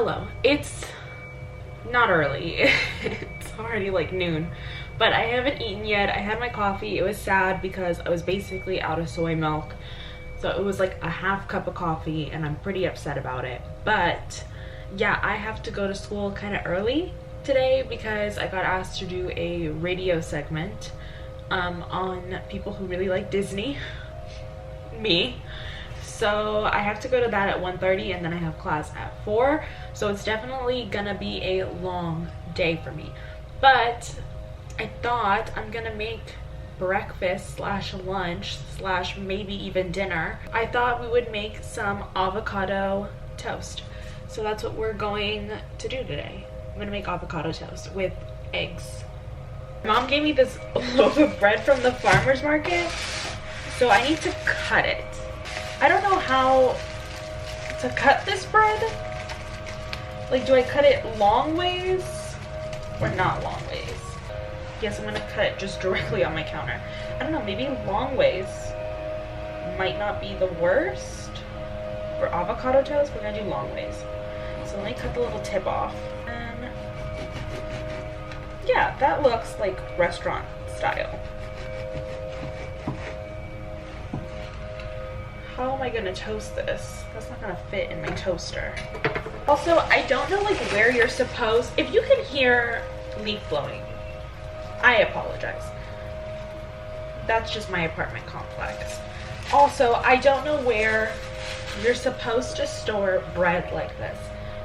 Hello. It's not early. It's already like noon, but I haven't eaten yet. I had my coffee. It was sad because I was basically out of soy milk. So it was like a half cup of coffee and I'm pretty upset about it. But yeah, I have to go to school kind of early today because I got asked to do a radio segment on people who really like Disney. Me. So I have to go to that at 1:30 and then I have class at 4. So it's definitely gonna be a long day for me. But I thought I'm gonna make breakfast slash lunch slash maybe even dinner. I thought we would make some avocado toast. So that's what we're going to do today. I'm gonna make avocado toast with eggs. Mom gave me this loaf of bread from the farmer's market, so I need to cut it. I don't know how to cut this bread. Like, do I cut it long ways or not long ways? Yes, I'm gonna cut it just directly on my counter. I don't know, maybe long ways might not be the worst. For avocado toast, we're gonna do long ways. So let me cut the little tip off. And yeah, that looks like restaurant style. How am I gonna toast this? That's not gonna fit in my toaster. Also, I don't know like where you're supposed, if you can hear leaf blowing, I apologize. That's just my apartment complex. Also, I don't know where you're supposed to store bread like this.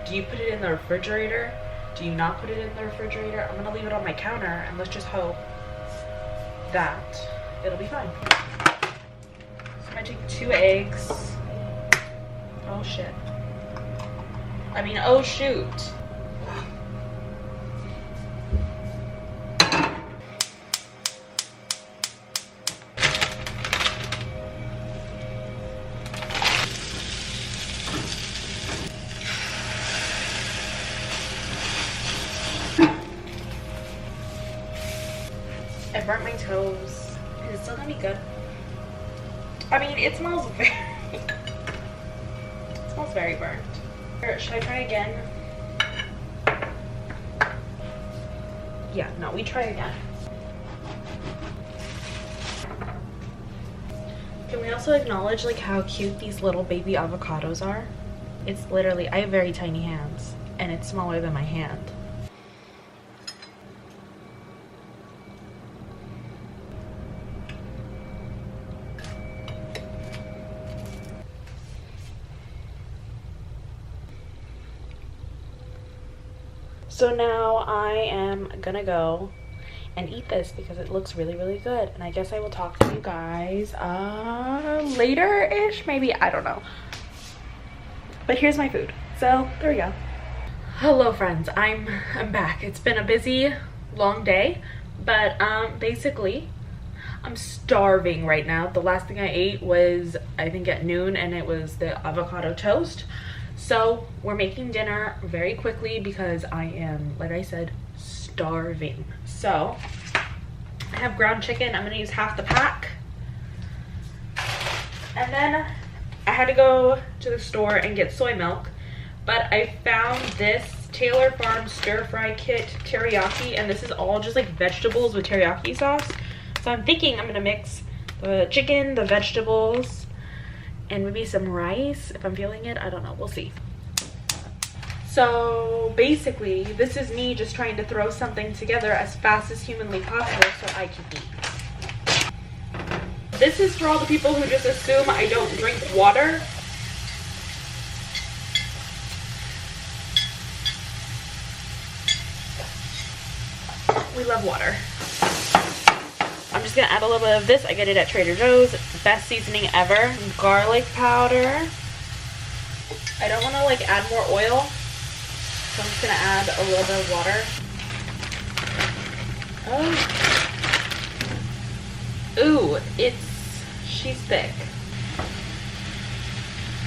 Do you put it in the refrigerator? Do you not put it in the refrigerator? I'm gonna leave it on my counter and let's just hope that it'll be fine. I'm gonna take 2 eggs. Oh shit. I mean, oh shoot. I burnt my toes. Is it still gonna be good? I mean, it smells very burnt. Should I try again? Yeah, no, we try again. Can we also acknowledge like how cute these little baby avocados are? It's literally, I have very tiny hands and it's smaller than my hand. So now I am gonna go and eat this because it looks really, really good. And I guess I will talk to you guys later-ish, maybe, I don't know. But here's my food. So there we go. Hello friends, I'm back. It's been a busy, long day, but basically I'm starving right now. The last thing I ate was, I think at noon, and it was the avocado toast. So we're making dinner very quickly because I am, like I said, starving. So I have ground chicken. I'm gonna use half the pack. And then I had to go to the store and get soy milk, but I found this Taylor Farm stir fry kit teriyaki, and this is all just like vegetables with teriyaki sauce. So I'm thinking I'm gonna mix the chicken, the vegetables, and maybe some rice if I'm feeling it. I don't know, we'll see. So basically, this is me just trying to throw something together as fast as humanly possible so I can eat. This is for all the people who just assume I don't drink water. We love water. I'm just gonna add a little bit of this. I get it at Trader Joe's. Best seasoning ever. Garlic powder. I don't want to like add more oil, so I'm just gonna add a little bit of water. Oh. Ooh, she's thick.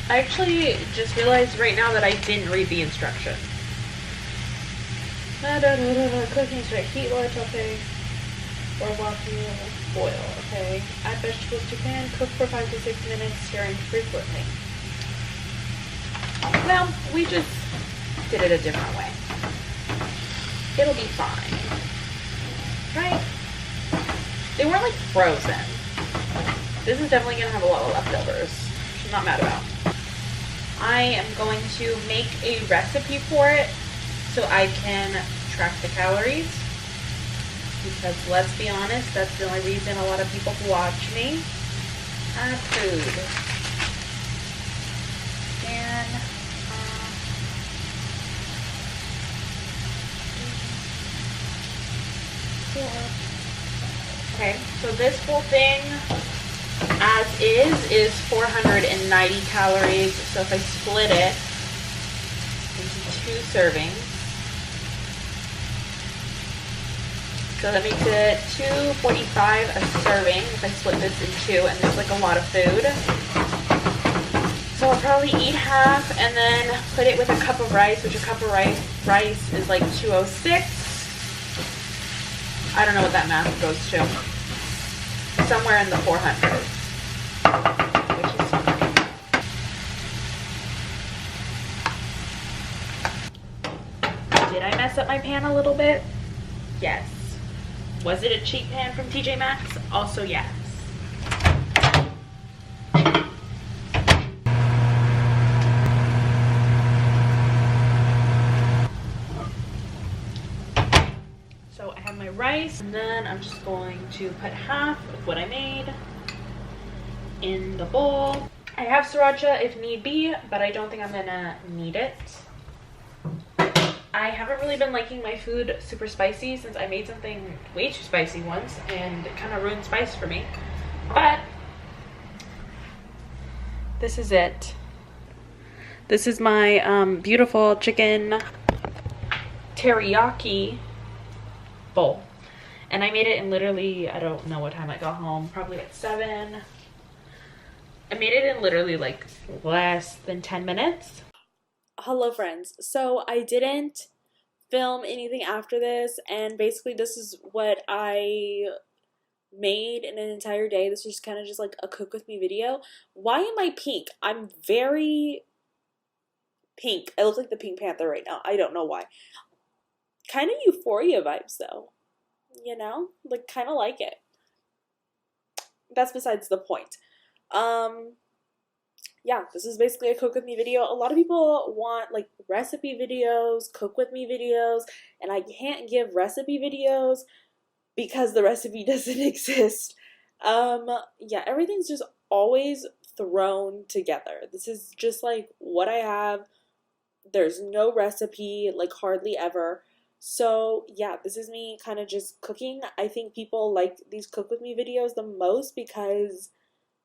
I actually just realized right now that I didn't read the instructions. Cooking straight, heat large, okay. Or walking boil, okay. Add vegetables to pan, cook for 5 to 6 minutes, stirring frequently. Well, we just did it a different way. It'll be fine. Right? They weren't like frozen. This is definitely gonna have a lot of leftovers, which I'm not mad about. I am going to make a recipe for it so I can track the calories. Because let's be honest, that's the only reason a lot of people watch me have food. And okay, so this whole thing as is 490 calories. So if I split it into 2 servings, so that makes it 245 a serving if I split this in 2, and there's like a lot of food. So I'll probably eat half and then put it with a cup of rice, which a cup of rice is like 206. I don't know what that math goes to. Somewhere in the 400s, which is fine. Did I mess up my pan a little bit? Yes. Was it a cheap pan from TJ Maxx? Also yes. So I have my rice, and then I'm just going to put half of what I made in the bowl. I have sriracha if need be, but I don't think I'm gonna need it. I haven't really been liking my food super spicy since I made something way too spicy once, and it kind of ruined spice for me. But this is it. This is my beautiful chicken teriyaki bowl, and I made it in literally, I don't know what time I got home, probably at 7. I made it in literally like less than 10 minutes. Hello friends, so I didn't film anything after this, and basically this is what I made in an entire day. This was kind of just like a cook with me video. Why am I pink? I'm very pink. I look like the Pink Panther right now. I don't know why. Kind of Euphoria vibes though, you know, like kind of like it. That's besides the point. Yeah, this is basically a cook with me video. A lot of people want like recipe videos, cook with me videos, and I can't give recipe videos because the recipe doesn't exist. Yeah, everything's just always thrown together. This is just like what I have. There's no recipe, like hardly ever. So yeah, this is me kind of just cooking. I think people like these cook with me videos the most because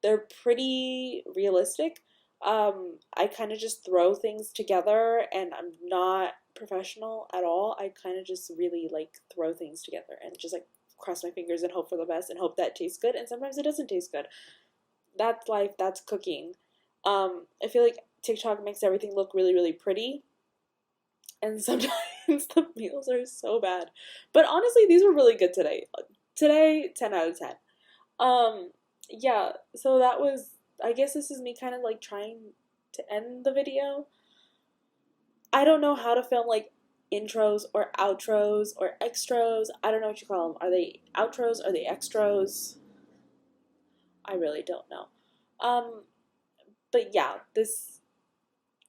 they're pretty realistic. I kind of just throw things together, and I'm not professional at all. I kind of just really like throw things together and just like cross my fingers and hope for the best and hope that tastes good, and sometimes it doesn't taste good. That's life, that's cooking. I feel like TikTok makes everything look really, really pretty, and sometimes the meals are so bad. But honestly, these were really good today. Today, 10 out of 10. Yeah, so that was, I guess this is me kind of like trying to end the video. I don't know how to film like intros or outros or extras. I don't know what you call them. Are they outros? Are they extras? I really don't know. But yeah, this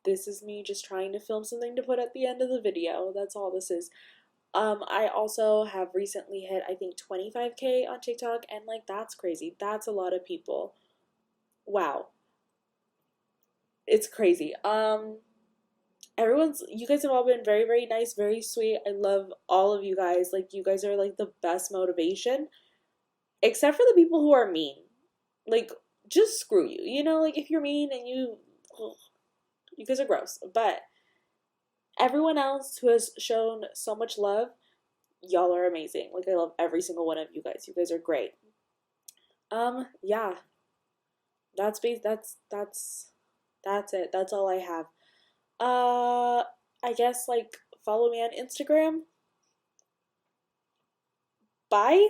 is me just trying to film something to put at the end of the video. That's all this is. I also have recently hit, I think, 25K on TikTok, and like that's crazy. That's a lot of people. Wow. It's crazy. You guys have all been very, very nice, very sweet. I love all of you guys. Like, you guys are like the best motivation. Except for the people who are mean. Like, just screw you. You know, like if you're mean and you guys are gross. But everyone else who has shown so much love, y'all are amazing. Like, I love every single one of you guys. You guys are great. Yeah. That's it. That's all I have. I guess, like, follow me on Instagram. Bye.